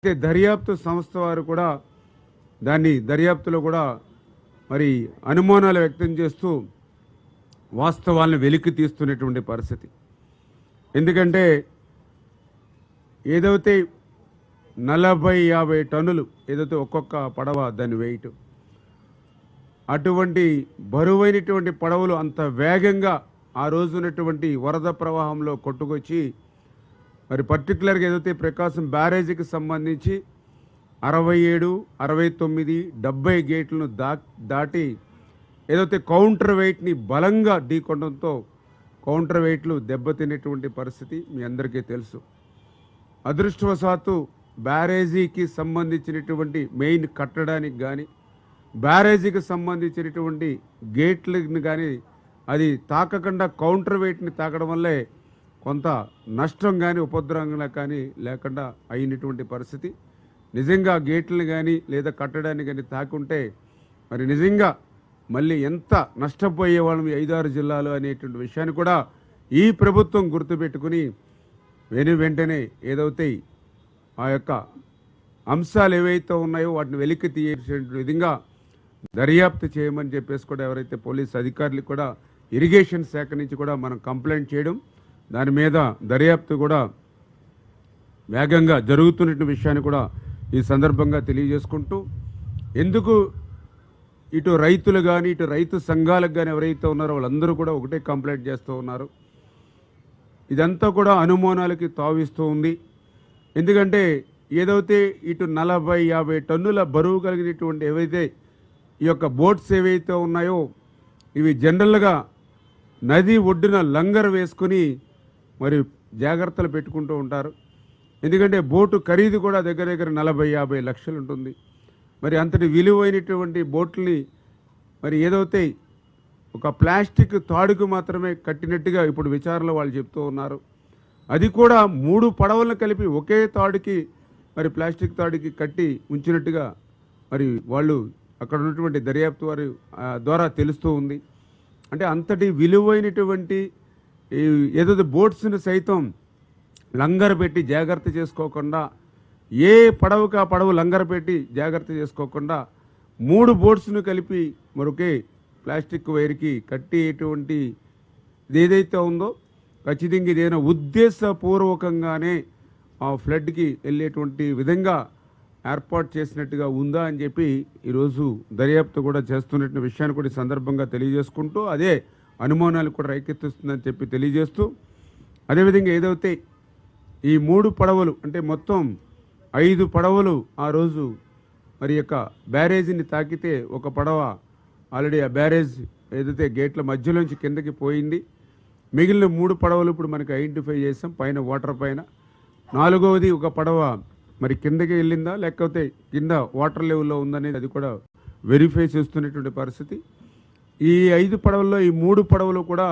దర్యాప్తు సంస్థ వారు కూడా దాన్ని దర్యాప్తులో కూడా మరి అనుమానాలు వ్యక్తం చేస్తూ వాస్తవాలను వెలికి తీస్తున్నటువంటి పరిస్థితి. ఎందుకంటే ఏదైతే 40-50 టన్నులు ఏదైతే ఒక్కొక్క పడవ దాని వెయిట్, అటువంటి బరువైనటువంటి పడవలు అంత వేగంగా ఆ రోజునటువంటి వరద ప్రవాహంలో కొట్టుకొచ్చి మరి పర్టికులర్గా ఏదైతే ప్రకాశం బ్యారేజీకి సంబంధించి 67, 69, 70 గేట్లను దాటి ఏదైతే కౌంటర్ వెయిట్ని బలంగా ఢీకొనడంతో కౌంటర్ వెయిట్లు దెబ్బతినేటువంటి పరిస్థితి మీ అందరికీ తెలుసు. అదృష్టవశాత్తు బ్యారేజీకి సంబంధించినటువంటి మెయిన్ కట్టడానికి కానీ బ్యారేజీకి సంబంధించినటువంటి గేట్లను కానీ అది తాకకుండా కౌంటర్ వెయిట్ని తాకడం వల్లే కొంత నష్టం కానీ ఉపద్రవంగా కానీ లేకుండా అయినటువంటి పరిస్థితి. నిజంగా గేట్లను కానీ లేదా కట్టడాన్ని కానీ తాకుంటే మరి నిజంగా మళ్ళీ ఎంత నష్టపోయే వాళ్ళం 5-6 జిల్లాలు అనేటువంటి విషయాన్ని కూడా ఈ ప్రభుత్వం గుర్తుపెట్టుకుని వెంటనే ఏదైతే ఆ యొక్క అంశాలు ఏవైతే ఉన్నాయో వాటిని వెలికి తీసే విధంగా దర్యాప్తు చేయమని చెప్పేసి కూడా ఎవరైతే పోలీస్ అధికారులు కూడా ఇరిగేషన్ శాఖ నుంచి కూడా మనం కంప్లైంట్ చేయడం, దాని మీద దర్యాప్తు కూడా వేగంగా జరుగుతున్న విషయాన్ని కూడా ఈ సందర్భంగా తెలియజేసుకుంటూ, ఎందుకు ఇటు రైతులు కానీ ఇటు రైతు సంఘాలకు కానీ ఎవరైతే ఉన్నారో వాళ్ళందరూ కూడా ఒకటే కంప్లైంట్ చేస్తూ ఉన్నారు. ఇదంతా కూడా అనుమానాలకి తావిస్తూ ఉంది. ఎందుకంటే ఏదైతే ఇటు 40-50 టన్నుల బరువు కలిగినటువంటి ఏవైతే ఈ యొక్క బోట్స్ ఏవైతే ఉన్నాయో ఇవి జనరల్గా నది ఒడ్డున లంగర్ వేసుకుని మరి జాగ్రత్తలు పెట్టుకుంటూ ఉంటారు. ఎందుకంటే బోటు ఖరీదు కూడా దగ్గర 40-50 లక్షలు ఉంటుంది. మరి అంతటి విలువైనటువంటి బోట్లని మరి ఏదైతే ఒక ప్లాస్టిక్ తాడుకు మాత్రమే కట్టినట్టుగా ఇప్పుడు విచారణలో వాళ్ళు చెప్తూ ఉన్నారు. అది కూడా 3 పడవలను కలిపి ఒకే తాడుకి మరి ప్లాస్టిక్ తాడుకి కట్టి ఉంచినట్టుగా మరి వాళ్ళు అక్కడ ఉన్నటువంటి దర్యాప్తు వారి ద్వారా తెలుస్తూ ఉంది. అంటే అంతటి విలువైనటువంటి ఏదైతే బోట్స్ని సైతం లంగర్ పెట్టి జాగ్రత్త చేసుకోకుండా, ఏ పడవకు ఆ పడవ లంగర్ పెట్టి జాగ్రత్త చేసుకోకుండా 3 బోట్స్ను కలిపి మరొకే ప్లాస్టిక్ వైర్కి కట్టేటువంటి ఏదైతే ఉందో ఖచ్చితంగా ఇదేదైనా ఉద్దేశపూర్వకంగానే ఆ ఫ్లడ్కి వెళ్ళేటువంటి విధంగా ఏర్పాటు చేసినట్టుగా ఉందా అని చెప్పి ఈరోజు దర్యాప్తు కూడా చేస్తున్న విషయాన్ని కూడా ఈ సందర్భంగా తెలియజేసుకుంటూ అదే అనుమానాలు కూడా రేకెత్తిస్తుందని చెప్పి తెలియజేస్తూ, అదేవిధంగా ఏదైతే ఈ 3 పడవలు అంటే మొత్తం 5 పడవలు ఆ రోజు మరి యొక్క బ్యారేజీని తాకితే ఒక పడవ ఆల్రెడీ ఆ బ్యారేజ్ ఏదైతే గేట్ల మధ్యలోంచి కిందకి పోయింది. మిగిలిన 3 పడవలు ఇప్పుడు మనకి ఐడెంటిఫై చేసాం పైన వాటర్ పైన. 4వది ఒక పడవ మరి కిందకి వెళ్ళిందా లేకపోతే కింద వాటర్ లెవెల్లో ఉందనేది అది కూడా వెరిఫై చేస్తున్నటువంటి పరిస్థితి. ఈ 5 పడవల్లో ఈ 3 పడవలు కూడా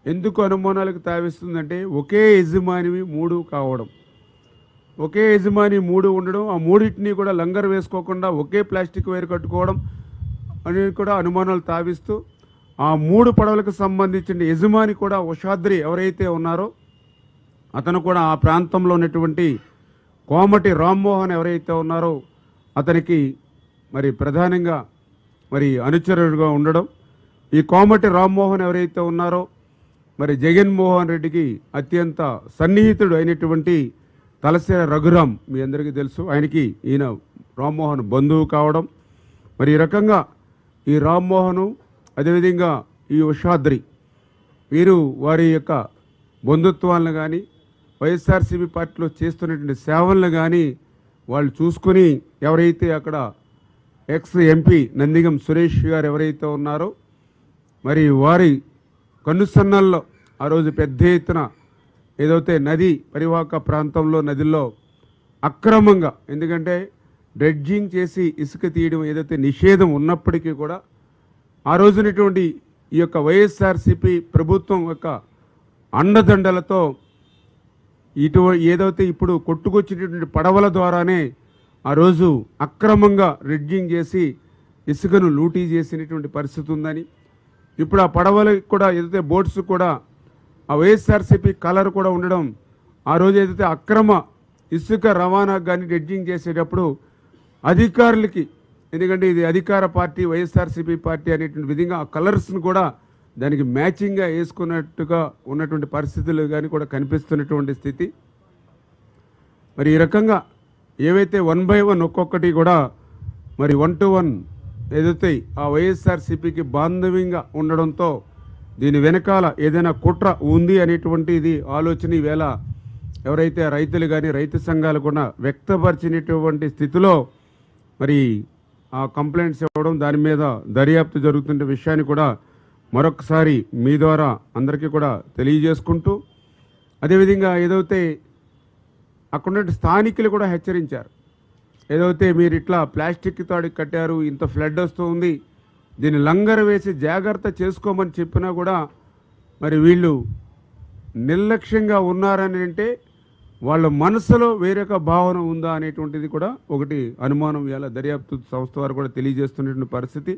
ఎందుకు అనుమానాలకు తావిస్తుందంటే ఒకే యజమానివి 3 కావడం, ఒకే యజమాని 3 ఉండడం, ఆ 3టిని కూడా లంగర్ వేసుకోకుండా ఒకే ప్లాస్టిక్ వైర్ కట్టుకోవడం అనేది కూడా అనుమానాలు తావిస్తూ, ఆ 3 పడవలకు సంబంధించిన యజమాని కూడా ఉషాద్రి ఎవరైతే ఉన్నారో అతను కూడా ఆ ప్రాంతంలో ఉన్నటువంటి కోమటి రామ్మోహన్ ఎవరైతే ఉన్నారో అతనికి మరి ప్రధానంగా మరి అనుచరుడుగా ఉండడం, ఈ కోమటి రామ్మోహన్ ఎవరైతే ఉన్నారో మరి జగన్మోహన్ రెడ్డికి అత్యంత సన్నిహితుడు అయినటువంటి తలసేర రఘురాం మీ అందరికీ తెలుసు, ఆయనకి ఈయన రామ్మోహన్ బంధువు కావడం, మరి ఈ రకంగా ఈ రామ్మోహను అదేవిధంగా ఈ ఉషాద్రి వీరు వారి యొక్క బంధుత్వాలను కానీ వైఎస్ఆర్సీపీ పార్టీలో చేస్తున్నటువంటి సేవలను కానీ వాళ్ళు చూసుకుని ఎవరైతే అక్కడ ఎక్స్-ఎంపీ నందిగం సురేష్ గారు ఎవరైతే ఉన్నారో మరి వారి కనుసన్నల్లో ఆ రోజు పెద్ద ఎత్తున ఏదైతే నది పరివాహక ప్రాంతంలో నదిలో అక్రమంగా, ఎందుకంటే డ్రెడ్జింగ్ చేసి ఇసుక తీయడం ఏదైతే నిషేధం ఉన్నప్పటికీ కూడా ఆ రోజునటువంటి ఈ యొక్క వైఎస్ఆర్సీపీ ప్రభుత్వం యొక్క అండదండలతో ఏదైతే ఇప్పుడు కొట్టుకొచ్చినటువంటి పడవల ద్వారానే ఆ రోజు అక్రమంగా డ్రెడ్జింగ్ చేసి ఇసుకను లూటీ చేసినటువంటి పరిస్థితి ఉందని, ఇప్పుడు ఆ పడవలకు కూడా ఏదైతే బోట్స్ కూడా ఆ వైఎస్ఆర్సీపీ కలర్ కూడా ఉండడం, ఆ రోజు ఏదైతే అక్రమ ఇసుక రవాణా కానీ డ్రెడ్జింగ్ చేసేటప్పుడు అధికారులకి, ఎందుకంటే ఇది అధికార పార్టీ వైఎస్ఆర్సీపీ పార్టీ అనేటువంటి విధంగా ఆ కలర్స్ను కూడా దానికి మ్యాచింగ్గా వేసుకున్నట్టుగా ఉన్నటువంటి పరిస్థితులు కానీ కూడా కనిపిస్తున్నటువంటి స్థితి. మరి ఈ రకంగా ఏవైతే 1 by 1 ఒక్కొక్కటి కూడా మరి 1 to 1 ఏదైతే ఆ వైఎస్ఆర్సీపీకి బాంధవ్యంగా ఉండడంతో దీని వెనకాల ఏదైనా కుట్ర ఉంది అనేటువంటి ఇది ఆలోచన ఈవేళ ఎవరైతే రైతులు కానీ రైతు సంఘాలు కూడా వ్యక్తపరిచినటువంటి స్థితిలో మరి ఆ కంప్లైంట్స్ ఇవ్వడం, దాని మీద దర్యాప్తు జరుగుతున్న విషయాన్ని కూడా మరొకసారి మీ ద్వారా అందరికీ కూడా తెలియజేసుకుంటూ, అదేవిధంగా ఏదైతే అక్కడ స్థానికులు కూడా హెచ్చరించారు, ఏదైతే మీరు ఇట్లా ప్లాస్టిక్ తాడి కట్టారు, ఇంత ఫ్లడ్ వస్తూ ఉంది, దీన్ని లంగర్ వేసి జాగ్రత్త చేసుకోమని చెప్పినా కూడా మరి వీళ్ళు నిర్లక్ష్యంగా ఉన్నారని అంటే వాళ్ళ మనసులో వేరొక భావన ఉందా అనేటువంటిది కూడా ఒకటి అనుమానం ఇవాళ దర్యాప్తు సంస్థ వారు కూడా తెలియజేస్తున్నటువంటి పరిస్థితి.